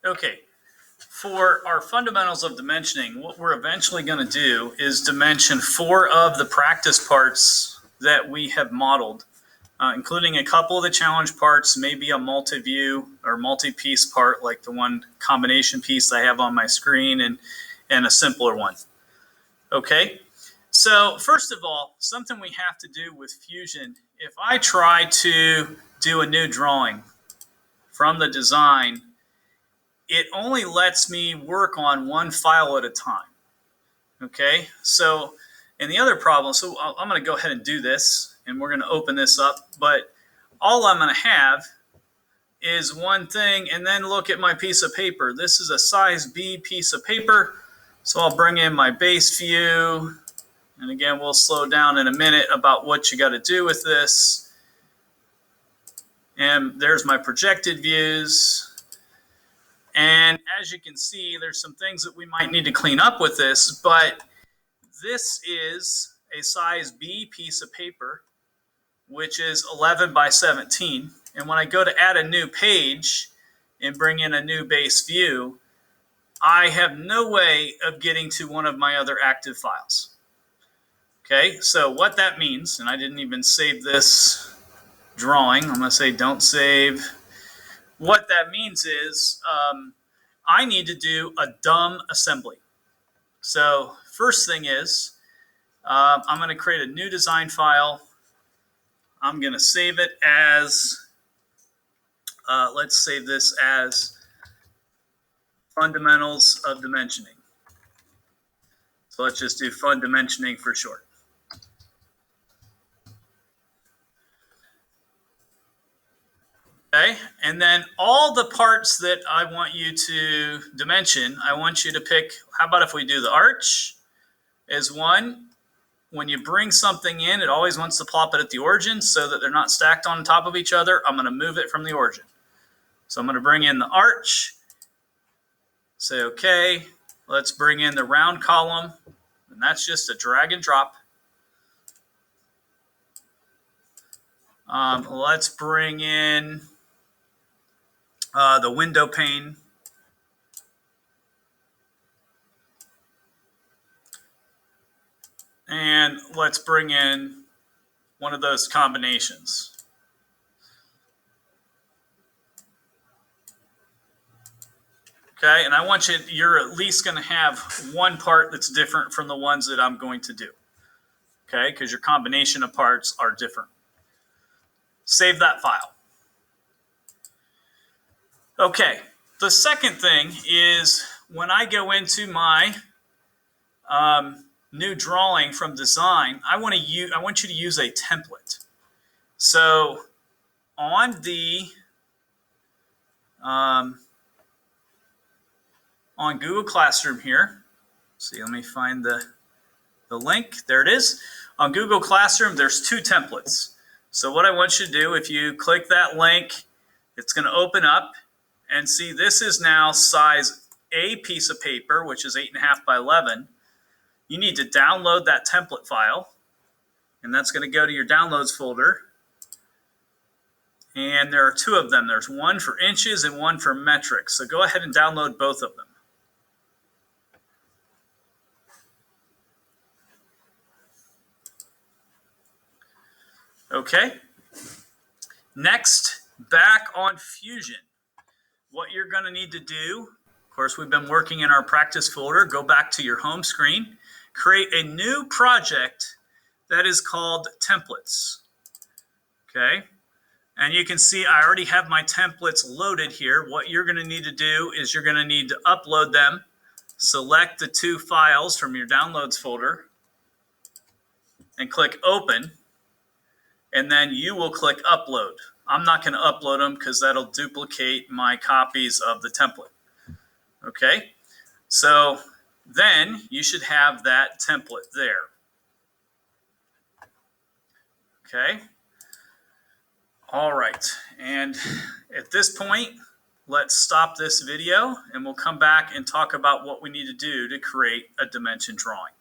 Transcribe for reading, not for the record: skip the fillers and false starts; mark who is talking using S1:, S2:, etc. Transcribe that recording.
S1: Okay, for our fundamentals of dimensioning, what we're eventually going to do is dimension 4 of the practice parts that we have modeled, including a couple of the challenge parts, maybe a multi-view or multi-piece part like the one combination piece I have on my screen, and a simpler one. Okay, so first of all, something we have to do with Fusion, if I try to do a new drawing from the design, it only lets me work on one file at a time. Okay, so, and the other problem, so I'm going to go ahead and do this, and we're going to open this up, but all I'm going to have is one thing, and then look at my piece of paper. This is a size B piece of paper, so I'll bring in my base view, and again, we'll slow down in a minute about what you got to do with this. And there's my projected views. And as you can see, there's some things that we might need to clean up with this, but this is a size B piece of paper, which is 11 by 17. And when I go to add a new page and bring in a new base view, I have no way of getting to one of my other active files. Okay, so what that means, and I didn't even save this drawing. I'm going to say don't save. What that means is I need to do a dumb assembly. So first thing is I'm going to create a new design file. I'm going to save it as, let's save this as fundamentals of dimensioning. So let's just do fun dimensioning for short. Okay, and then all the parts that I want you to dimension, I want you to pick, how about if we do the arch as one? When you bring something in, it always wants to plop it at the origin so that they're not stacked on top of each other. I'm going to move it from the origin. So I'm going to bring in the arch, say okay, let's bring in the round column, and that's just a drag and drop. Let's bring in the window pane. And let's bring in one of those combinations. Okay, and I want you're at least going to have one part that's different from the ones that I'm going to do. Okay, because your combination of parts are different. Save that file. Okay, the second thing is when I go into my new drawing from design, I want you to use a template. So on the on Google Classroom here, see, let me find the link. There it is. On Google Classroom, there's 2 templates. So what I want you to do, if you click that link, it's going to open up. And see, this is now size A piece of paper, which is 8.5 by 11. You need to download that template file, and that's going to go to your downloads folder. And there are 2 of them. There's one for inches and one for metric. So go ahead and download both of them. Okay. Next, back on Fusion. What you're going to need to do, of course, we've been working in our practice folder. Go back to your home screen. Create a new project that is called Templates. Okay. And you can see I already have my templates loaded here. What you're going to need to do is you're going to need to upload them. Select the 2 files from your downloads folder and click Open. And then you will click Upload. I'm not going to upload them because that'll duplicate my copies of the template. Okay, so then you should have that template there. Okay, all right, and at this point, let's stop this video and we'll come back and talk about what we need to do to create a dimension drawing.